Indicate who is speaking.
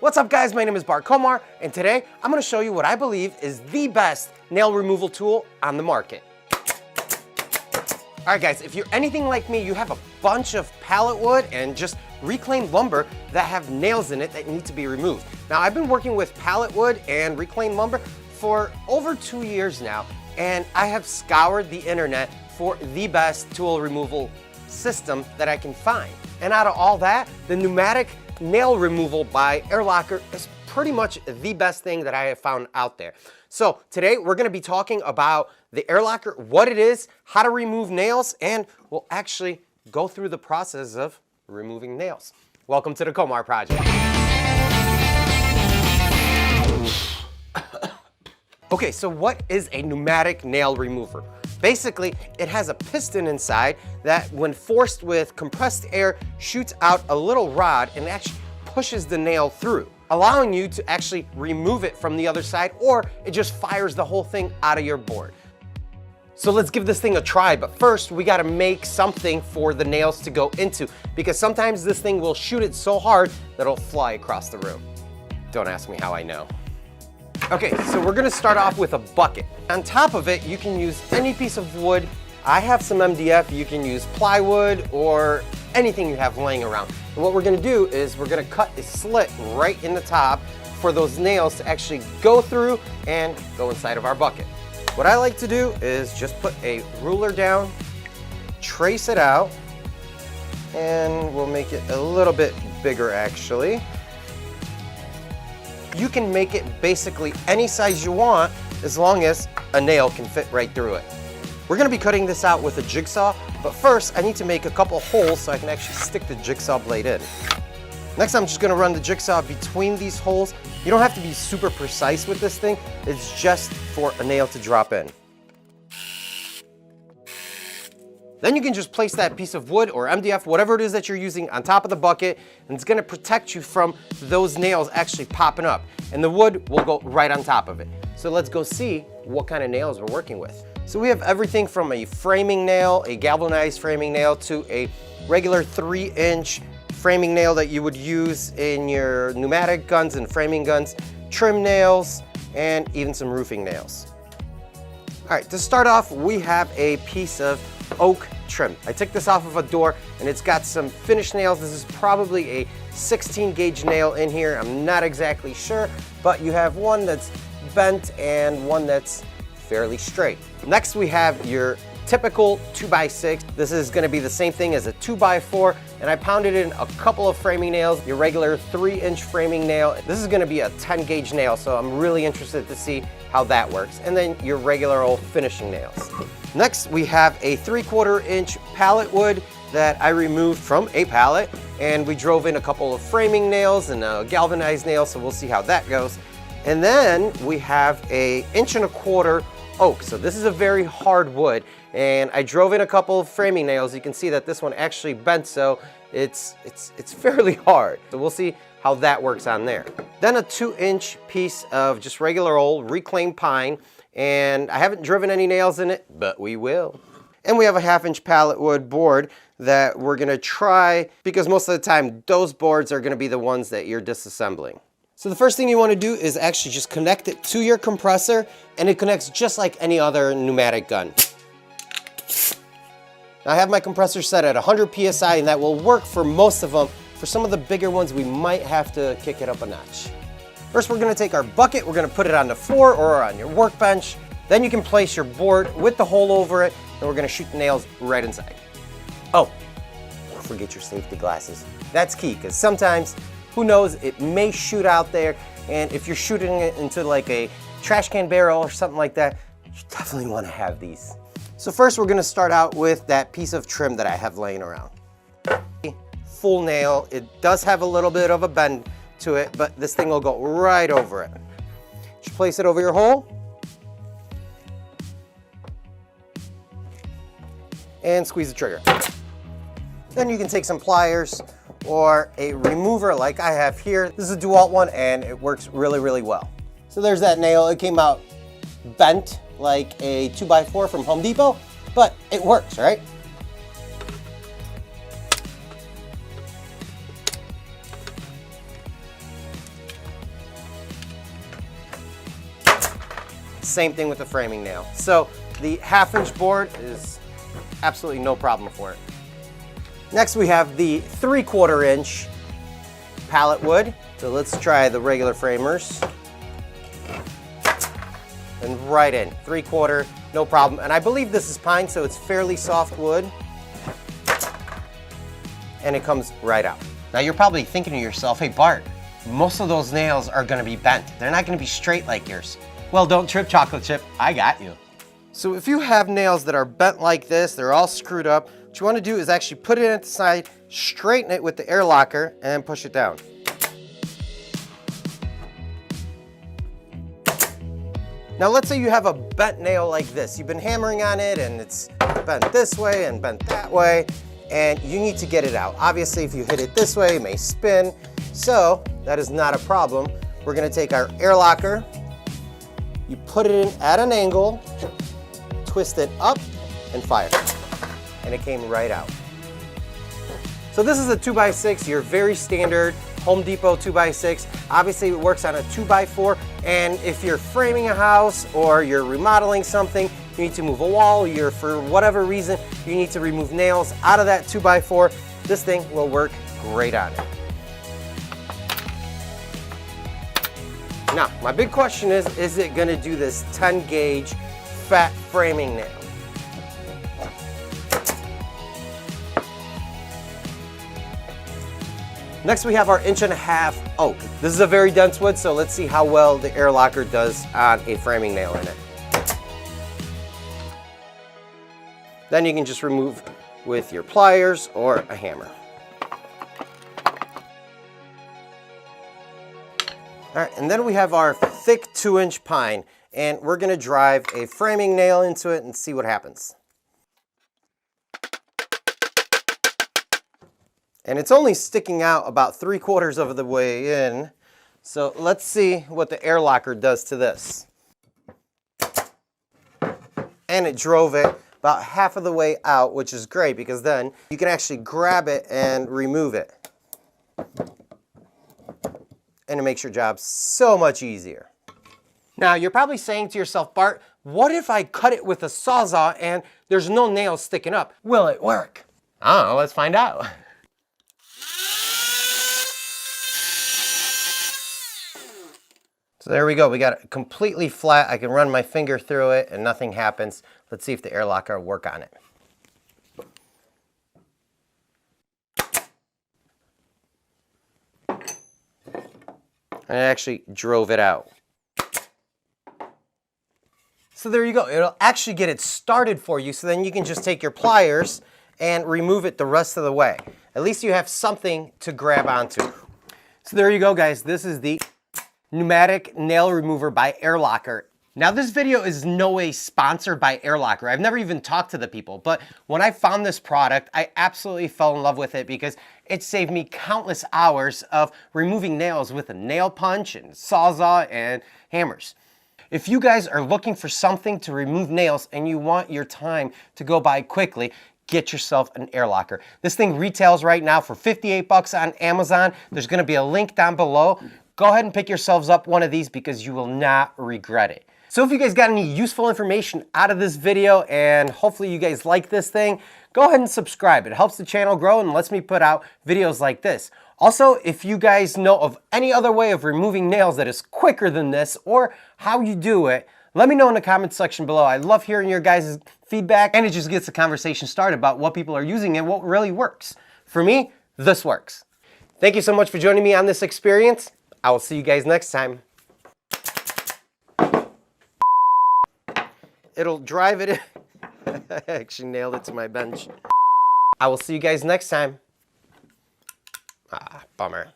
Speaker 1: What's up guys, my name is Bart Komar, and today I'm going to show you what I believe is the best nail removal tool on the market. Alright guys, if you're anything like me, you have a bunch of pallet wood and just reclaimed lumber that have nails in it that need to be removed. Now I've been working with pallet wood and reclaimed lumber for over 2 years now, and I have scoured the internet for the best tool removal system that I can find. And out of all that, the pneumatic nail removal by Air Locker is pretty much the best thing that I have found out there. So today we're going to be talking about the Air Locker, what it is, how to remove nails, and we'll actually go through the process of removing nails. Welcome to the Komar Project. Okay, so what is a pneumatic nail remover? Basically, it has a piston inside that when forced with compressed air shoots out a little rod and actually pushes the nail through, allowing you to actually remove it from the other side, or it just fires the whole thing out of your board. So let's give this thing a try, but first we gotta make something for the nails to go into, because sometimes this thing will shoot it so hard that it'll fly across the room. Don't ask me how I know. Okay, so we're gonna start off with a bucket. On top of it, you can use any piece of wood. I have some MDF, you can use plywood or anything you have laying around. And what we're gonna do is we're gonna cut a slit right in the top for those nails to actually go through and go inside of our bucket. What I like to do is just put a ruler down, trace it out, and we'll make it a little bit bigger actually. You can make it basically any size you want as long as a nail can fit right through it. We're gonna be cutting this out with a jigsaw, but first I need to make a couple holes so I can actually stick the jigsaw blade in. Next, I'm just gonna run the jigsaw between these holes. You don't have to be super precise with this thing. It's just for a nail to drop in. Then you can just place that piece of wood or MDF, whatever it is that you're using, on top of the bucket, and it's gonna protect you from those nails actually popping up. And the wood will go right on top of it. So let's go see what kind of nails we're working with. So we have everything from a framing nail, a galvanized framing nail, to a regular 3-inch framing nail that you would use in your pneumatic guns and framing guns, trim nails, and even some roofing nails. All right, to start off, we have a piece of oak trim. I took this off of a door and it's got some finished nails. This is probably a 16 gauge nail in here. I'm not exactly sure, but you have one that's bent and one that's fairly straight. Next, we have your typical 2x6. This is gonna be the same thing as a 2x4, and I pounded in a couple of framing nails, your regular 3-inch framing nail. This is gonna be a 10 gauge nail, so I'm really interested to see how that works. And then your regular old finishing nails. Next, we have a 3/4 inch pallet wood that I removed from a pallet, and we drove in a couple of framing nails and a galvanized nail, so we'll see how that goes. And then we have a 1.25 inch oak. So this is a very hard wood, and I drove in a couple of framing nails. You can see that this one actually bent, so it's fairly hard. So we'll see how that works on there. Then a 2-inch piece of just regular old reclaimed pine, and I haven't driven any nails in it, but we will. And we have a 1/2 inch pallet wood board that we're gonna try, because most of the time those boards are gonna be the ones that you're disassembling. So the first thing you wanna do is actually just connect it to your compressor, and it connects just like any other pneumatic gun. Now I have my compressor set at 100 PSI, and that will work for most of them. For some of the bigger ones, we might have to kick it up a notch. First, we're gonna take our bucket, we're gonna put it on the floor or on your workbench. Then you can place your board with the hole over it, and we're gonna shoot the nails right inside. Oh, don't forget your safety glasses. That's key, because sometimes, who knows, it may shoot out there, and if you're shooting it into like a trash can barrel or something like that, you definitely wanna have these. So first, we're gonna start out with that piece of trim that I have laying around. Full nail. It does have a little bit of a bend to it, but this thing will go right over it. Just place it over your hole. And squeeze the trigger. Then you can take some pliers or a remover like I have here. This is a DeWalt one, and it works really, really well. So there's that nail. It came out bent like a 2x4 from Home Depot, but it works, right? Same thing with the framing nail. So the 1/2-inch board is absolutely no problem for it. Next we have the 3/4 inch pallet wood. So let's try the regular framers. And right in, 3/4, no problem. And I believe this is pine, so it's fairly soft wood. And it comes right out. Now you're probably thinking to yourself, hey Bart, most of those nails are gonna be bent. They're not gonna be straight like yours. Well, don't trip, chocolate chip, I got you. So if you have nails that are bent like this, they're all screwed up, what you wanna do is actually put it at the side, straighten it with the air locker, and push it down. Now let's say you have a bent nail like this. You've been hammering on it and it's bent this way and bent that way, and you need to get it out. Obviously, if you hit it this way, it may spin, so that is not a problem. We're gonna take our air locker, you put it in at an angle, twist it up, and fire. And it came right out. So this is a 2x6, your very standard Home Depot 2x6. Obviously it works on a 2x4, and if you're framing a house or you're remodeling something, you need to move a wall, you're for whatever reason, you need to remove nails out of that 2x4, this thing will work great on it. Now, my big question is it gonna do this 10 gauge fat framing nail? Next we have our 1.5 inch oak. This is a very dense wood, so let's see how well the air locker does on a framing nail in it. Then you can just remove with your pliers or a hammer. All right, and then we have our thick 2-inch pine, and we're gonna drive a framing nail into it and see what happens. And it's only sticking out about 3/4 of the way in. So let's see what the air locker does to this. And it drove it about half of the way out, which is great because then you can actually grab it and remove it. And it makes your job so much easier. Now you're probably saying to yourself, Bart, what if I cut it with a Sawzall and there's no nails sticking up? Will it work? I don't know, let's find out. So there we go, we got it completely flat. I can run my finger through it and nothing happens. Let's see if the air locker will work on it. And it actually drove it out. So there you go, it'll actually get it started for you, so then you can just take your pliers and remove it the rest of the way. At least you have something to grab onto. So there you go, guys, this is the pneumatic nail remover by Air Locker. Now this video is no way sponsored by Air Locker. I've never even talked to the people, but when I found this product, I absolutely fell in love with it because it saved me countless hours of removing nails with a nail punch and Sawzall and hammers. If you guys are looking for something to remove nails and you want your time to go by quickly, get yourself an Air Locker. This thing retails right now for 58 bucks on Amazon. There's gonna be a link down below. Go ahead and pick yourselves up one of these because you will not regret it. So if you guys got any useful information out of this video and hopefully you guys like this thing, go ahead and subscribe. It helps the channel grow and lets me put out videos like this. Also, if you guys know of any other way of removing nails that is quicker than this or how you do it, let me know in the comments section below. I love hearing your guys' feedback and it just gets the conversation started about what people are using and what really works. For me, this works. Thank you so much for joining me on this experience. I will see you guys next time. It'll drive it in. I actually nailed it to my bench. I will see you guys next time. Ah, bummer.